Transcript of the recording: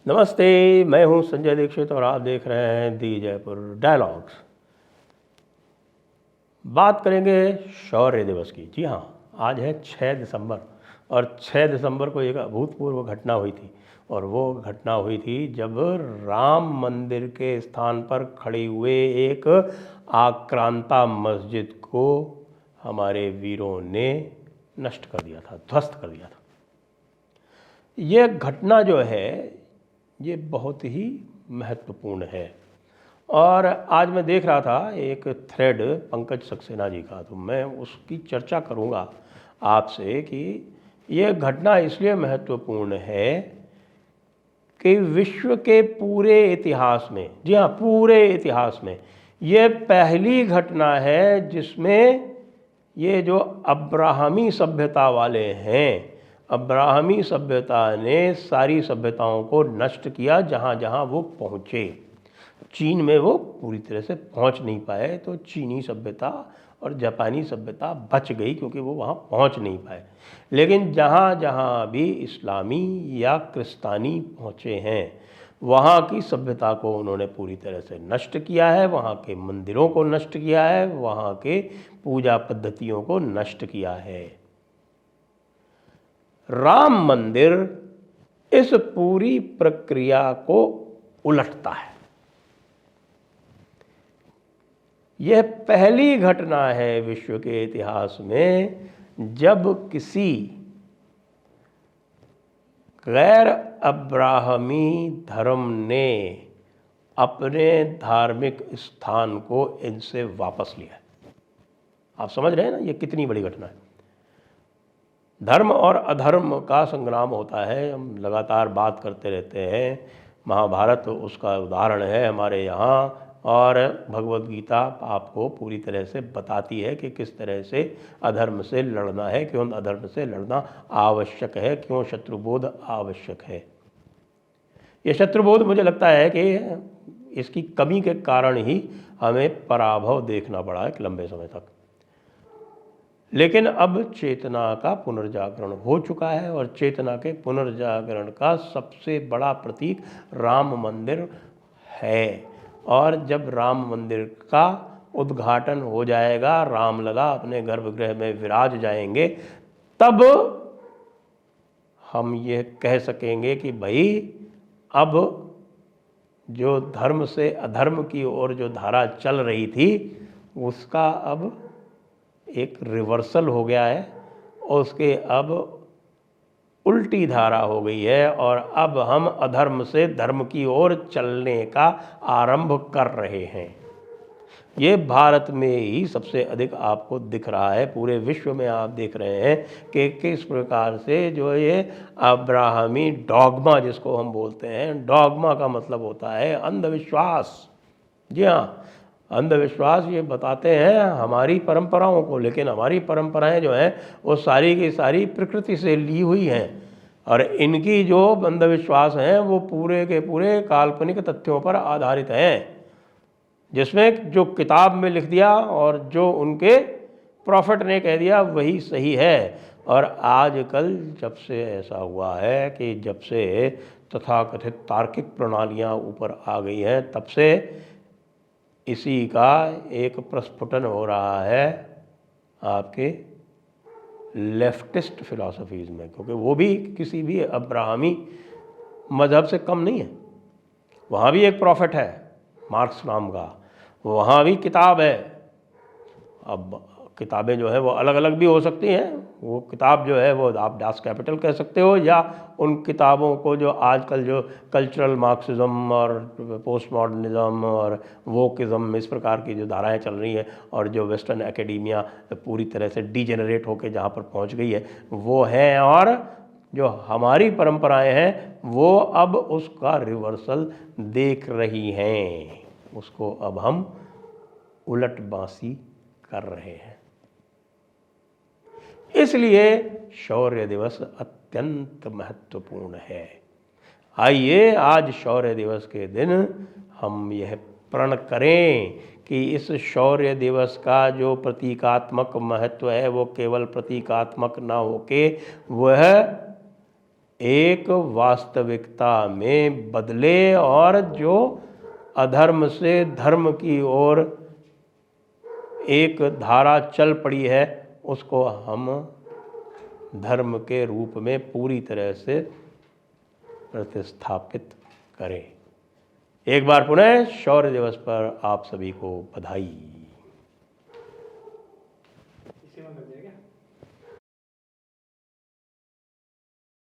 नमस्ते, मैं हूं संजय दीक्षित और आप देख रहे हैं दी जयपुर डायलॉग्स। बात करेंगे शौर्य दिवस की। जी हाँ, आज है 6 दिसंबर और 6 दिसंबर को एक अभूतपूर्व घटना हुई थी। और वो घटना हुई थी जब राम मंदिर के स्थान पर खड़ी हुए एक आक्रांता मस्जिद को हमारे वीरों ने नष्ट कर दिया था, ध्वस्त कर दिया था। ये घटना जो है ये बहुत ही महत्वपूर्ण है। और आज मैं देख रहा था एक थ्रेड पंकज सक्सेना जी का, तो मैं उसकी चर्चा करूंगा आपसे कि यह घटना इसलिए महत्वपूर्ण है कि विश्व के पूरे इतिहास में, जी हाँ पूरे इतिहास में, ये पहली घटना है जिसमें ये जो अब्राहमी सभ्यता वाले हैं, अब्राहमी सभ्यता ने सारी सभ्यताओं को नष्ट किया जहाँ जहाँ वो पहुँचे। चीन में वो पूरी तरह से पहुँच नहीं पाए, तो चीनी सभ्यता और जापानी सभ्यता बच गई क्योंकि वो वहाँ पहुँच नहीं पाए। लेकिन जहाँ जहाँ भी इस्लामी या क्रिस्तानी पहुँचे हैं, वहाँ की सभ्यता को उन्होंने पूरी तरह से नष्ट किया है, वहाँ के मंदिरों को नष्ट किया है, वहाँ के पूजा पद्धतियों को नष्ट किया है। राम मंदिर इस पूरी प्रक्रिया को उलटता है। यह पहली घटना है विश्व के इतिहास में जब किसी गैर अब्राहमी धर्म ने अपने धार्मिक स्थान को इनसे वापस लिया। आप समझ रहे हैं ना, ये कितनी बड़ी घटना है। धर्म और अधर्म का संग्राम होता है, हम लगातार बात करते रहते हैं। महाभारत उसका उदाहरण है हमारे यहाँ, और भगवद गीता आपको पूरी तरह से बताती है कि किस तरह से अधर्म से लड़ना है, क्यों अधर्म से लड़ना आवश्यक है, क्यों शत्रुबोध आवश्यक है। ये शत्रुबोध मुझे लगता है कि इसकी कमी के कारण ही हमें पराभव देखना पड़ा एक लंबे समय तक। लेकिन अब चेतना का पुनर्जागरण हो चुका है, और चेतना के पुनर्जागरण का सबसे बड़ा प्रतीक राम मंदिर है। और जब राम मंदिर का उद्घाटन हो जाएगा, रामलला अपने गर्भगृह में विराज जाएंगे, तब हम ये कह सकेंगे कि भाई अब जो धर्म से अधर्म की ओर जो धारा चल रही थी उसका अब एक रिवर्सल हो गया है, और उसके अब उल्टी धारा हो गई है, और अब हम अधर्म से धर्म की ओर चलने का आरंभ कर रहे हैं। ये भारत में ही सबसे अधिक आपको दिख रहा है। पूरे विश्व में आप देख रहे हैं कि किस प्रकार से जो ये अब्राहमी डॉगमा जिसको हम बोलते हैं, डॉगमा का मतलब होता है अंधविश्वास। जी हाँ, अंधविश्वास ये बताते हैं हमारी परंपराओं को, लेकिन हमारी परंपराएं जो हैं वो सारी की सारी प्रकृति से ली हुई हैं, और इनकी जो अंधविश्वास हैं वो पूरे के पूरे काल्पनिक तथ्यों पर आधारित हैं, जिसमें जो किताब में लिख दिया और जो उनके प्रॉफिट ने कह दिया वही सही है। और आजकल जब से ऐसा हुआ है कि जब से तथाकथित तार्किक प्रणालियाँ ऊपर आ गई हैं, तब से इसी का एक प्रस्फुटन हो रहा है आपके लेफ्टिस्ट फिलॉसफीज़ में, क्योंकि वो भी किसी भी अब्राहमी मज़हब से कम नहीं है। वहाँ भी एक प्रॉफिट है मार्क्स नाम का, वहाँ भी किताब है। अब किताबें जो है वो अलग अलग भी हो सकती हैं। वो किताब जो है वो आप डास कैपिटल कह सकते हो, या उन किताबों को जो आजकल जो कल्चरल मार्क्सिज्म और पोस्ट मॉडर्निज्म और वोकिज्म इस प्रकार की जो धाराएं चल रही हैं, और जो वेस्टर्न एकेडेमिया पूरी तरह से डीजेनरेट होकर जहाँ पर पहुँच गई है वो है, और जो हमारी परंपराएं हैं वो अब उसका रिवर्सल देख रही हैं। उसको अब हम उलटबांसी कर रहे हैं। इसलिए शौर्य दिवस अत्यंत महत्वपूर्ण है। आइए आज शौर्य दिवस के दिन हम यह प्रण करें कि इस शौर्य दिवस का जो प्रतीकात्मक महत्व है वो केवल प्रतीकात्मक ना होके वह एक वास्तविकता में बदले और जो अधर्म से धर्म की ओर एक धारा चल पड़ी है उसको हम धर्म के रूप में पूरी तरह से प्रतिस्थापित करें। एक बार पुनः शौर्य दिवस पर आप सभी को बधाई।